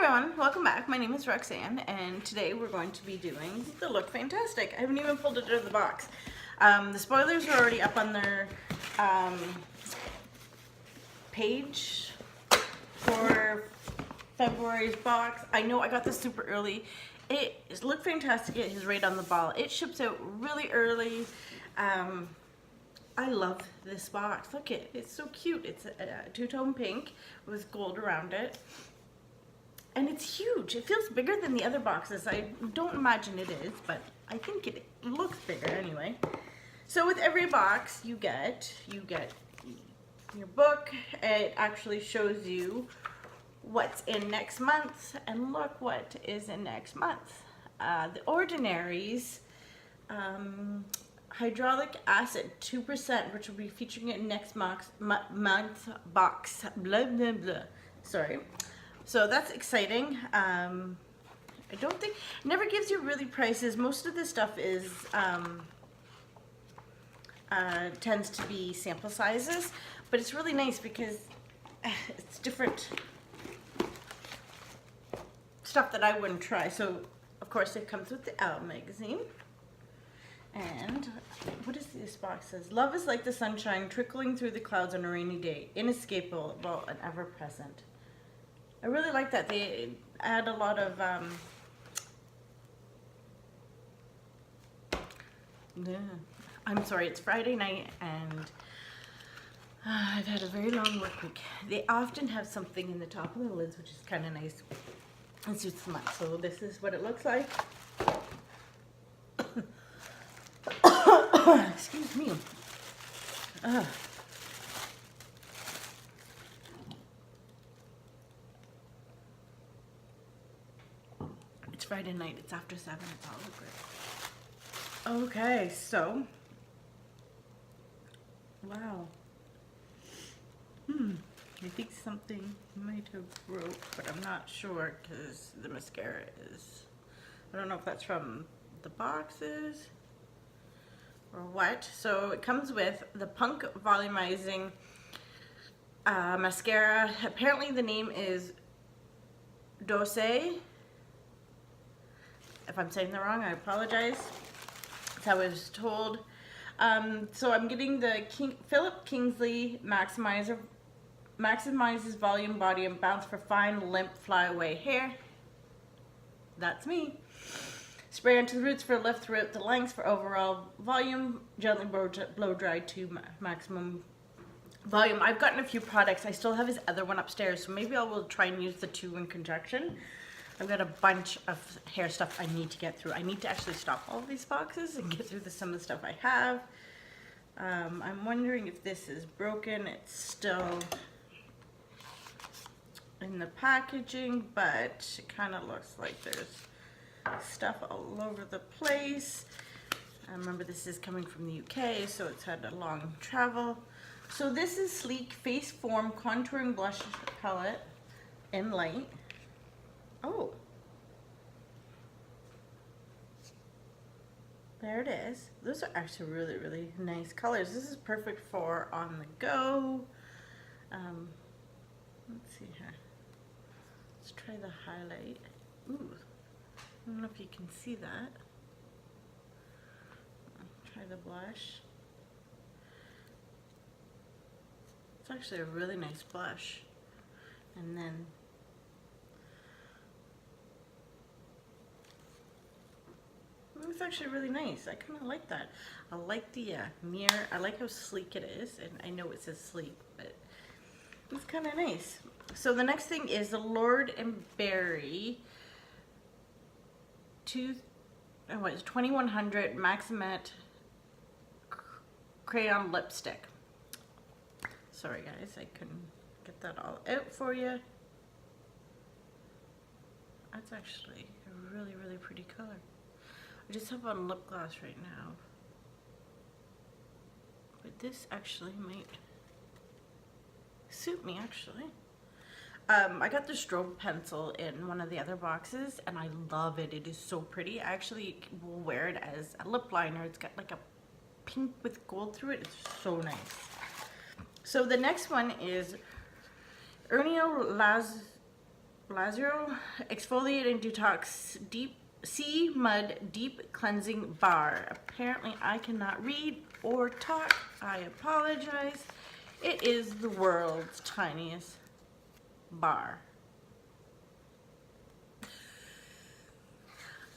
everyone, welcome back. My name is Roxanne, and today we're going to be doing the Look Fantastic. I haven't even pulled it out of the box. The spoilers are already up on their page for February's box. I know I got this super early. It is Look Fantastic. It is right on the ball. It ships out really early. I love this box. Look it's so cute. It's a two-tone pink with gold around it. And it's huge. It feels bigger than the other boxes. I don't imagine it is, but I think it looks bigger anyway. So with every box you get your book. It actually shows you what's in next month, and look what is in next month. The Ordinaries hydraulic acid 2%, which will be featuring in next month box. Blah blah blah. Sorry. So that's exciting. I don't think, never gives you really prices. Most of this stuff is tends to be sample sizes, but it's really nice because it's different stuff that I wouldn't try. So of course it comes with the Owl magazine. And what is this box says? Love is like the sunshine trickling through the clouds on a rainy day, inescapable and ever present. I really like that. They add a lot of I'm sorry, it's Friday night and I've had a very long work week. They often have something in the top of the lids, which is kind of nice and suits them up. So this is what it looks like. Excuse me. It's Friday night. It's after 7. It's all great. Okay, so wow. I think something might have broke, but I'm not sure because the mascara is. I don't know if that's from the boxes or what. So it comes with the Punk Volumizing mascara. Apparently the name is Dose. If I'm saying that wrong, I apologize. That's how I was told. So I'm getting the Philip Kingsley Maximizes volume, body, and bounce for fine, limp, flyaway hair. That's me. Spray onto the roots for a lift throughout the length for overall volume. Gently blow dry to maximum volume. I've gotten a few products. I still have his other one upstairs, so maybe I will try and use the two in conjunction. I've got a bunch of hair stuff I need to get through. I need to actually stop all of these boxes and get through some of the stuff I have. I'm wondering if this is broken. It's still in the packaging, but it kind of looks like there's stuff all over the place. Remember, this is coming from the UK, so it's had a long travel. So this is Sleek Face Form Contouring Blush Palette in light. Oh, there it is. Those are actually really, really nice colors. This is perfect for on the go. Let's see here. Let's try the highlight. Ooh, I don't know if you can see that. Try the blush. It's actually a really nice blush. And then it's actually really nice. I kind of like that. I like the mirror. I like how sleek it is, and I know it says sleek, but it's kind of nice. So the next thing is the Lord and Berry 2100 Maximate Crayon Lipstick. Sorry guys, I couldn't get that all out for you. That's actually a really, really pretty color. I just have on lip gloss right now, but this actually might suit me actually. I got the strobe pencil in one of the other boxes and I love it. It is so pretty. I actually will wear it as a lip liner. It's got like a pink with gold through it. It's so nice. So the next one is Ernio Lazaro Exfoliate and Detox Deep Sea Mud Deep Cleansing Bar. Apparently I cannot read or talk. I apologize. It is the world's tiniest bar.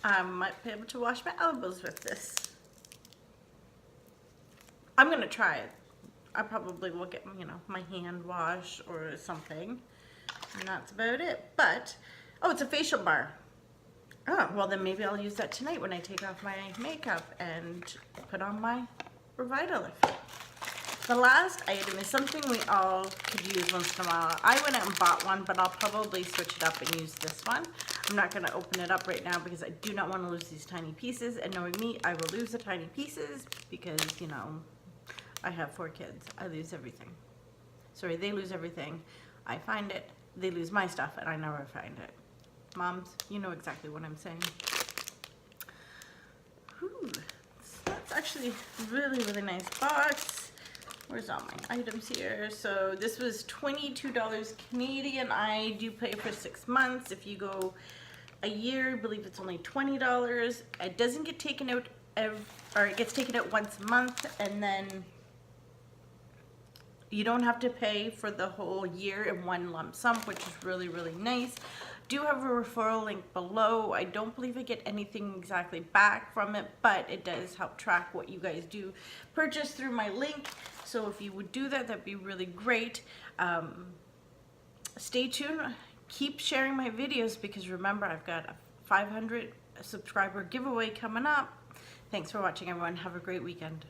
I might be able to wash my elbows with this. I'm gonna try it. I probably will get, you know, my hand wash or something. And that's about it. But, oh, it's a facial bar. Oh, well then maybe I'll use that tonight when I take off my makeup and put on my Revitalift. The last item is something we all could use once in a while. I went out and bought one, but I'll probably switch it up and use this one. I'm not going to open it up right now because I do not want to lose these tiny pieces. And knowing me, I will lose the tiny pieces because, you know, I have 4 kids. I lose everything. Sorry, they lose everything. I find it. They lose my stuff, and I never find it. Moms, you know exactly what I'm saying. Whew. That's actually a really, really nice box. Where's all my items here? So this was $22 Canadian. I do pay for 6 months. If you go a year, I believe it's only $20. It doesn't get taken out, or it gets taken out once a month, and then you don't have to pay for the whole year in one lump sum, which is really, really nice. Do have a referral link below. I don't believe I get anything exactly back from it, but it does help track what you guys do purchase through my link. So if you would do that, that'd be really great. Stay tuned. Keep sharing my videos because remember, I've got a 500 subscriber giveaway coming up. Thanks for watching, everyone. Have a great weekend.